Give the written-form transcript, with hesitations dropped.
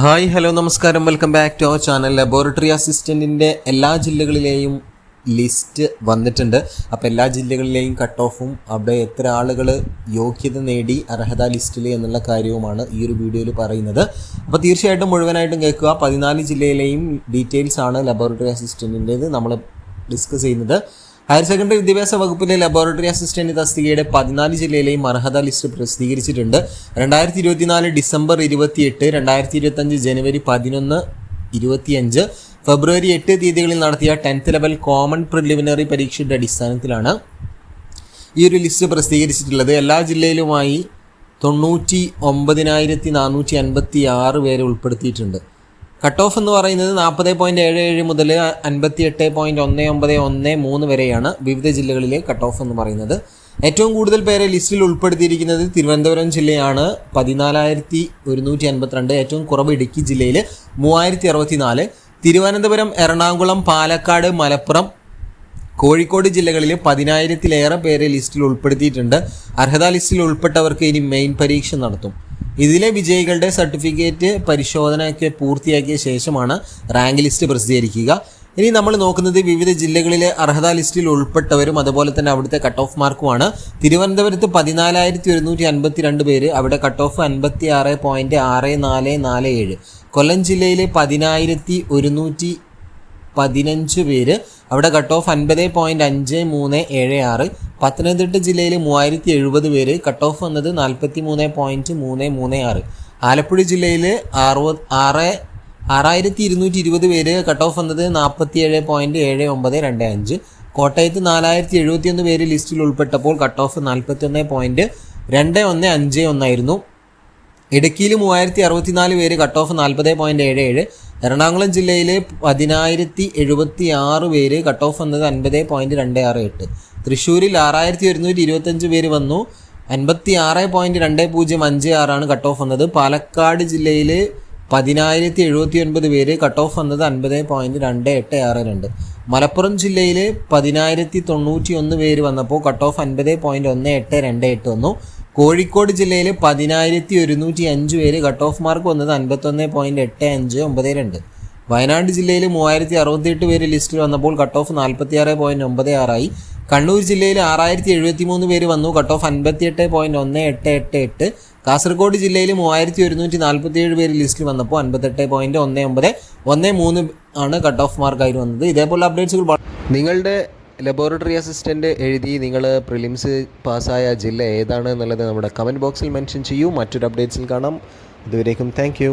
Hi hello നമസ്കാരം, welcome back to our channel. Laboratory അസിസ്റ്റൻറ്റിൻ്റെ എല്ലാ ജില്ലകളിലെയും ലിസ്റ്റ് വന്നിട്ടുണ്ട്. അപ്പോൾ എല്ലാ ജില്ലകളിലെയും കട്ട് ഓഫും അവിടെ എത്ര ആളുകൾ യോഗ്യത നേടി അർഹത ലിസ്റ്റിൽ എന്നുള്ള കാര്യവുമാണ് ഈ ഒരു വീഡിയോയിൽ പറയുന്നത്. അപ്പോൾ തീർച്ചയായിട്ടും മുഴുവനായിട്ടും കേൾക്കുക. 14 ജില്ലയിലെയും ഡീറ്റെയിൽസ് ആണ് ലബോറട്ടറി അസിസ്റ്റൻറ്റിൻ്റേത് നമ്മൾ ഡിസ്കസ് ചെയ്യുന്നത്. ഹയർ സെക്കൻഡറി വിദ്യാഭ്യാസ വകുപ്പിലെ ലബോറട്ടറി അസിസ്റ്റന്റ് തസ്തികയുടെ 14 ജില്ലയിലെയും അർഹത ലിസ്റ്റ് പ്രസിദ്ധീകരിച്ചിട്ടുണ്ട്. 2024 ഡിസംബർ 28, 2025 ജനുവരി 11, 25, ഫെബ്രുവരി 8 തീയതികളിൽ നടത്തിയ 10th ലെവൽ കോമൺ പ്രിലിമിനറി പരീക്ഷയുടെ അടിസ്ഥാനത്തിലാണ് ഈ ഒരു ലിസ്റ്റ് പ്രസിദ്ധീകരിച്ചിട്ടുള്ളത്. എല്ലാ ജില്ലയിലുമായി 99,456 പേരെ ഉൾപ്പെടുത്തിയിട്ടുണ്ട്. കട്ട് ഓഫ് എന്ന് പറയുന്നത് 40.77 മുതൽ 58.1913 വരെയാണ് വിവിധ ജില്ലകളിലെ കട്ട് ഓഫ് എന്ന് പറയുന്നത്. ഏറ്റവും കൂടുതൽ പേരെ ലിസ്റ്റിൽ ഉൾപ്പെടുത്തിയിരിക്കുന്നത് തിരുവനന്തപുരം ജില്ലയാണ്, 14,152. ഏറ്റവും കുറവ് ഇടുക്കി ജില്ലയിൽ 3,064. തിരുവനന്തപുരം, എറണാകുളം, പാലക്കാട്, മലപ്പുറം, കോഴിക്കോട് ജില്ലകളിൽ 10,000-ലേറെ പേരെ ലിസ്റ്റിൽ ഉൾപ്പെടുത്തിയിട്ടുണ്ട്. അർഹതാ ലിസ്റ്റിൽ ഉൾപ്പെട്ടവർക്ക് ഇനി മെയിൻ പരീക്ഷ നടത്തും. ഇതിലെ വിജയികളുടെ സർട്ടിഫിക്കറ്റ് പരിശോധനയൊക്കെ പൂർത്തിയാക്കിയ ശേഷമാണ് റാങ്ക് ലിസ്റ്റ് പ്രസിദ്ധീകരിക്കുക. ഇനി നമ്മൾ നോക്കുന്നത് വിവിധ ജില്ലകളിലെ അർഹതാ ലിസ്റ്റിൽ ഉൾപ്പെട്ടവരും അതുപോലെ തന്നെ അവിടുത്തെ കട്ട് ഓഫ് മാർക്കുമാണ്. തിരുവനന്തപുരത്ത് 14,152 പേര്, അവിടെ കട്ട് ഓഫ് 56.6447. കൊല്ലം ജില്ലയിൽ 10,115 പേര്, അവിടെ കട്ട് ഓഫ് 50.5376. പത്തനംതിട്ട ജില്ലയിൽ 3,070 പേര്, കട്ട് ഓഫ് വന്നത് 43.336. ആലപ്പുഴ ജില്ലയിൽ 6,220 പേര്, കട്ട് ഓഫ് വന്നത് 47.7925. കോട്ടയത്ത് 4,071 പേര് ലിസ്റ്റിൽ ഉൾപ്പെട്ടപ്പോൾ കട്ട് ഓഫ് 41.2151 ആയിരുന്നു. ഇടുക്കിയിൽ 3,064 പേര്, കട്ട് ഓഫ് 40.77. എറണാകുളം ജില്ലയിൽ 10,076 പേര്, കട്ട് ഓഫ് വന്നത് 50.268. തൃശ്ശൂരിൽ 6,125 പേര് വന്നു, 56.2056 കട്ട് ഓഫ് വന്നത്. പാലക്കാട് ജില്ലയിൽ 10,079 പേര്, കട്ട് ഓഫ് വന്നത് 50.2862. മലപ്പുറം ജില്ലയിൽ 10,091 പേര് വന്നപ്പോൾ കട്ട് ഓഫ് 50.1828 വന്നു. കോഴിക്കോട് ജില്ലയിൽ 10,105 പേര്, കട്ട് ഓഫ് മാർക്ക് വന്നത് 51.8592. വയനാട് ജില്ലയിൽ 3,068 പേര് ലിസ്റ്റിൽ വന്നപ്പോൾ കട്ട് ഓഫ് 46.96 കണ്ണൂർ ജില്ലയിൽ 6,073 പേര് വന്നു, കട്ട് ഓഫ് 58.1888. കാസർഗോഡ് ജില്ലയിൽ 3,147 പേര് ലിസ്റ്റിൽ വന്നപ്പോൾ 58.1913 ആണ് കട്ട് ഓഫ് മാർക്കായിട്ട് വന്നത്. ഇതേപോലെ അപ്ഡേറ്റ്സുകൾ നിങ്ങളുടെ ലബോറട്ടറി അസിസ്റ്റൻ്റ് എഴുതി നിങ്ങൾ പ്രിലിംസ് പാസ്സായ ജില്ല ഏതാണ് എന്നുള്ളത് നമ്മുടെ കമൻറ്റ് ബോക്സിൽ മെൻഷൻ ചെയ്യൂ. മറ്റൊരു അപ്ഡേറ്റ്സിൽ കാണാം. ഇതുവരേക്കും താങ്ക് യു.